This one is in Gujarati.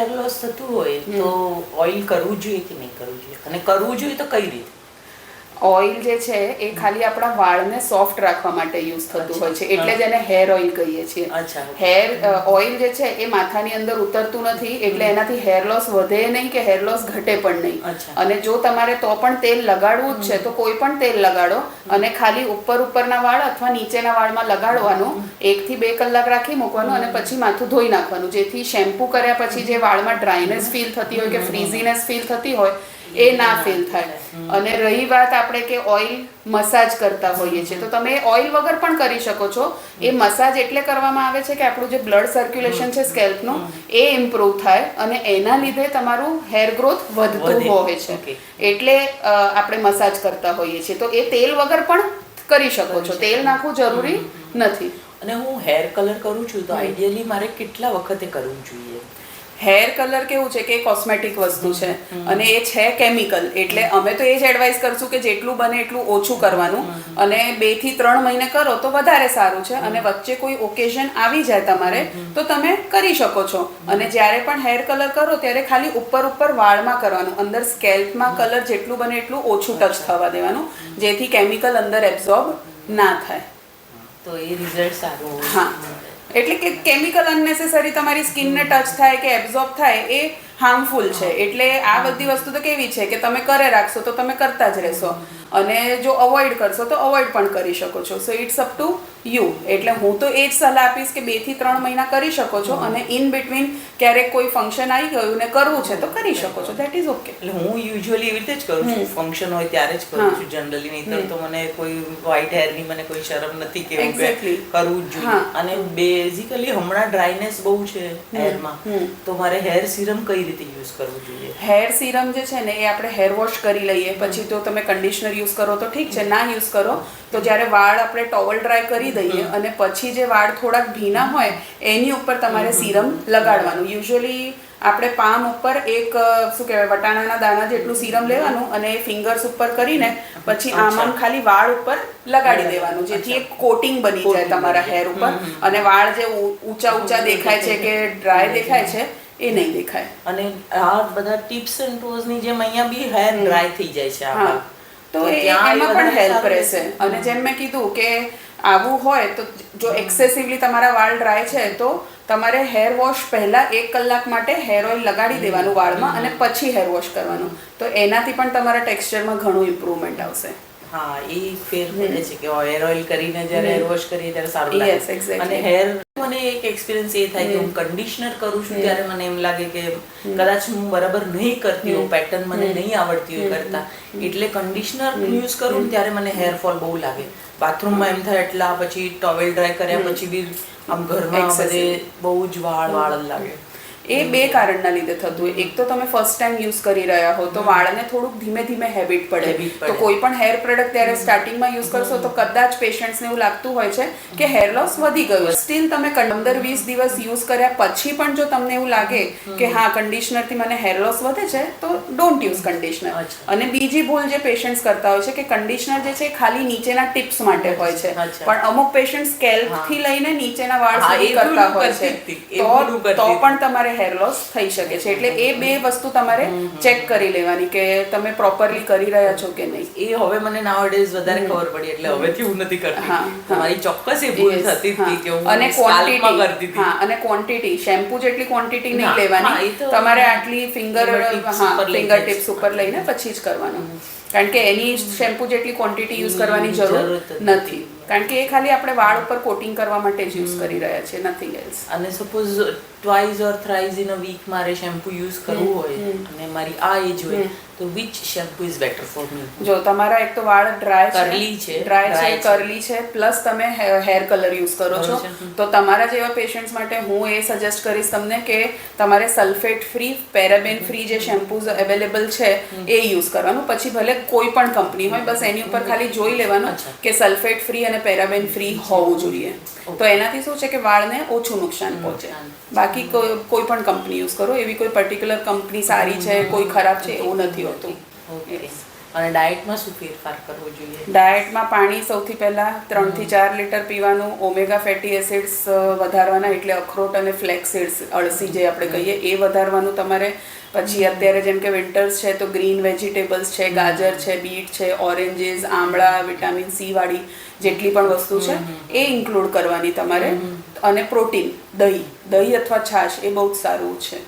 હેર લોસ થતું હોય તો ઓઇલ કરવું જોઈએ કે નહીં કરવું જોઈએ, અને કરવું જોઈએ તો કઈ રીતે? ઓઇલ જે છે એ ખાલી આપણા વાળને સોફ્ટ રાખવા માટે યુઝ થતું હોય છે, એટલે જ એને હેર ઓઇલ કહીએ છીએ. હેર ઓઇલ જે છે એ માથાની અંદર ઉતરતું નથી, એટલે એનાથી હેર લોસ વધે નહીં કે હેર લોસ ઘટે પણ નહીં. અને જો તમારે તો પણ તેલ લગાડવું જ છે તો કોઈ પણ તેલ લગાડો, અને ખાલી ઉપરના વાળ અથવા નીચેના વાળમાં લગાડવાનું, 1 થી 2 કલાક રાખી મૂકવાનું, અને પછી માથું ધોઈ નાખવાનું, જેથી શેમ્પુ કર્યા પછી જે વાળમાં ડ્રાયનેસ ફીલ થતી હોય કે ફ્રીઝીનેસ ફીલ થતી હોય એ ના ફીલ થાય. અને રહી વાત આપણે કે ઓઇલ મસાજ કરતા હોઈએ છીએ, તો તમે ઓઇલ વગર પણ કરી શકો છો. એ મસાજ એટલે કરવામાં આવે છે કે આપણું જે બ્લડ સર્ક્યુલેશન છે સ્કેલ્પનું એ ઇમ્પ્રૂવ થાય, અને એના લીધે તમારું હેર ગ્રોથ વધતું હોય છે, એટલે આપણે મસાજ કરતા હોઈએ છીએ. તો એ તેલ વગર પણ કરી શકો છો, તેલ નાખવું જરૂરી નથી. અને હું હેર કલર કરું છું તો આઈડિયલી મારે કેટલા વખતે કરવું જોઈએ? હેર કલર કેવું છે કે કોસ્મેટિક વસ્તુ છે, અને એ છે કેમિકલ, એટલે અમે તો એ જ એડવાઇસ કરશું કે જેટલું બને એટલું ઓછું કરવાનું, અને 2 થી 3 મહિને કરો તો વધારે સારું છે. અને વચ્ચે કોઈ ઓકેઝન આવી જાય તમારે તો તમે કરી શકો છો. અને જ્યારે પણ હેર કલર કરો ત્યારે ખાલી ઉપર વાળમાં કરવાનું, અંદર સ્કેલ્પમાં કલર જેટલું બને એટલું ઓછું ટચ થવા દેવાનું, જેથી કેમિકલ અંદર એબ્ઝોર્બ ના થાય. તો એ રિઝલ્ટ સારું. હા, એટલે કે કેમિકલ અનનેસેસરી તમારી સ્કિનને ટચ થાય કે એબ્ઝોર્બ થાય એ હાર્મફુલ છે. એટલે આ બધી વસ્તુ તો કેવી છે કે તમે કરે રાખશો તો તમે કરતા જ રહેશો, અને જો અવોઇડ કરશો તો અવોઇડ પણ કરી શકો છો. So it's up to you. એટલે હું તો એ જ સલાહ આપીશ કે 2 થી 3 મહિના કરી શકો છો, અને ઇન બિટવીન ક્યારેક કોઈ ફંક્શન આવી ગયું ને કરવું છે તો કરી શકો છો, દેટ ઇઝ ઓકે. એટલે હું યુઝ્યુઅલી એવી રીતે જ કરું છું, ફંક્શન હોય ત્યારે જ કરું છું જનરલી, નહીં તો મને કોઈ વ્હાઇટ હેરની મને કોઈ શરમ નથી કે કરવું જ જોઈએ. અને બેઝિકલી હમણાં ડ્રાયનેસ બહુ છે હેરમાં, તો મારે હેર સિરમ કઈ રીતે યુઝ કરવું જોઈએ? હેર સિરમ જે છે ને એ આપણે હેર વોશ કરી લઈએ પછી તો તમે કન્ડિશનર યુઝ કરો તો ઠીક છે, ના યુઝ કરો તો જ્યારે વાળ આપણે ટોવલ ડ્રાય કરી દઈએ અને પછી જે વાળ થોડાક ભીના હોય એની ઉપર તમારે સિરમ લગાડવાનું. યુઝ્યુઅલી આપણે પામ ઉપર એક શું કહેવાય વટાણાના દાણા જેટલું સિરમ લેવાનું, અને એ ફિંગર્સ ઉપર કરીને પછી આમ ખાલી વાળ ઉપર લગાડી દેવાનું, જેથી એક કોટિંગ બની જાય તમારા હેર ઉપર, અને વાળ જે ઊંચા દેખાય છે કે ડ્રાય દેખાય છે એ નહીં દેખાય. અને આ બધા ટિપ્સ એન્ડ ટ્રિક્સ ની જેમ અહીંયા બી હેર ડ્રાય થઈ જાય છે હા, તો એમાં પણ હેલ્પ રહેશે. અને જેમ મેં કીધું કે આવું હોય તો જો એક્સેસિવલી તમારા વાળ ડ્રાય છે તો તમારે હેર વોશ પહેલા 1 કલાક માટે હેર ઓઇલ લગાડી દેવાનું વાળમાં, અને પછી હેર વોશ કરવાનું, તો એનાથી પણ તમારા ટેક્સચરમાં ઘણું ઇમ્પ્રુવમેન્ટ આવશે. હા, એ ફેર પડે છે કે હેર ઓઇલ કરીને જ્યારે હેર વોશ કરીએ ત્યારે સારું લાગે. અને હેર મને એક એક્સપિરિયન્સ એ થાય કે હું કન્ડિશનર કરું છું ત્યારે મને એમ લાગે કે કદાચ હું બરાબર નહીં કરતી હોઉં, પેટર્ન મને નહીં આવડતી હોય કરતા, એટલે કન્ડિશનર યુઝ કરું ત્યારે મને હેરફોલ બહુ લાગે. બાથરૂમમાં એમ થાય એટલા, પછી ટોવેલ ડ્રાય કર્યા પછી બી આમ ઘરમાં બધે બહુ જ વાળ લાગે. એ 2 કારણના લીધે થતું હોય. એક તો તમે ફર્સ્ટ ટાઈમ યુઝ કરી રહ્યા હો તો વાળને થોડુંક ધીમે હેબિટ પડે, તો કોઈ પણ હેર પ્રોડક્ટ ત્યારે સ્ટાર્ટિંગમાં યુઝ કરશો તો કદાચ પેશન્ટ્સને એવું લાગતું હોય છે કે હેર લોસ વધી ગયું. સ્ટીલ તમે 15-20 દિવસ યુઝ કર્યા પછી પણ જો તમને એવું લાગે કે હા કન્ડિશનરથી મને હેર લોસ વધે છે તો ડોન્ટ યુઝ કન્ડિશનર. અને બીજી ભૂલ જે પેશન્ટ્સ કરતા હોય છે કે કન્ડિશનર જે છે ખાલી નીચેના ટિપ્સ માટે હોય છે, પણ અમુક પેશન્ટ સ્કેલ્પથી લઈને નીચેના વાળ સુધી કરતા હોય છે, તો પણ તમારે હેર લોસ થઈ શકે છે. એટલે એ 2 વસ્તુ તમારે ચેક કરી લેવાની કે તમે પ્રોપરલી કરી રહ્યા છો કે નહીં. એ હવે મને નાઉઅડેઝ વધારે ખબર પડી, એટલે હવેથી હું નથી કરતી. તમારી ચોક્કસ એ ભૂલ થતી હતી કે હું અને સ્કાલ્પમાં કરતી હતી. હા, અને ક્વોન્ટિટી, શેમ્પુ જેટલી ક્વોન્ટિટી નહીં લેવાની, તમારે આટલી ફિંગર ટિપ્સ ઉપર લઈને પછી જ કરવાનું, કારણ કે એની શેમ્પુ જેટલી ક્વોન્ટિટી યુઝ કરવાની જરૂર નથી, કારણ કે એ ખાલી આપણે વાળ ઉપર કોટિંગ કરવા માટે જ યુઝ કરી રહ્યા છે, નથિંગ એલ્સ. અને suppose twice or thrice in a week મારે શેમ્પુ યુઝ કરવું હોય અને મારી આ એજ હોય તો which shampoo is better for me? જો તમારા એક તો વાળ ડ્રાય છે, કર્લી છે, પ્લસ તમે હેર કલર યુઝ કરો છો, તો તમારા જેવા પેશન્ટ્સ માટે હું એ સજેસ્ટ કરીશ તમને કે તમારે સલ્ફેટ ફ્રી, પેરાબેન ફ્રી જે શેમ્પૂઝ અવેલેબલ છે એ યુઝ કરવાનું. પછી ભલે કોઈ પણ કંપની હોય, બસ એની ઉપર ખાલી જોઈ લેવાનું કે સલ્ફેટ ફ્રી અને પેરાબેન ફ્રી હોવું જોઈએ, તો એનાથી શું છે કે વાળને ઓછું નુકસાન પહોંચે. બાકી કોઈ પણ કંપની યુઝ કરો, એવી કોઈ પર્ટિક્યુલર કંપની સારી છે કોઈ ખરાબ છે એવું નથી હોતું. અને ડાયટમાં શું ફેરફાર કરવો જોઈએ? ડાયટમાં પાણી સૌથી પહેલાં 3 થી 4 લીટર પીવાનું. ઓમેગા ફેટી એસિડ્સ વધારવાના, એટલે અખરોટ અને ફ્લેક્સીડ્સ, અળસી જે આપણે કહીએ એ વધારવાનું તમારે. પછી અત્યારે જેમ કે વિન્ટર્સ છે તો ગ્રીન વેજીટેબલ્સ છે, ગાજર છે, બીટ છે, ઓરેન્જીસ, આમળા, વિટામિન સી વાળી જેટલી પણ વસ્તુ છે એ ઇન્ક્લુડ કરવાની તમારે. અને પ્રોટીન, દહીં અથવા છાશ એ બહુ જ સારું છે.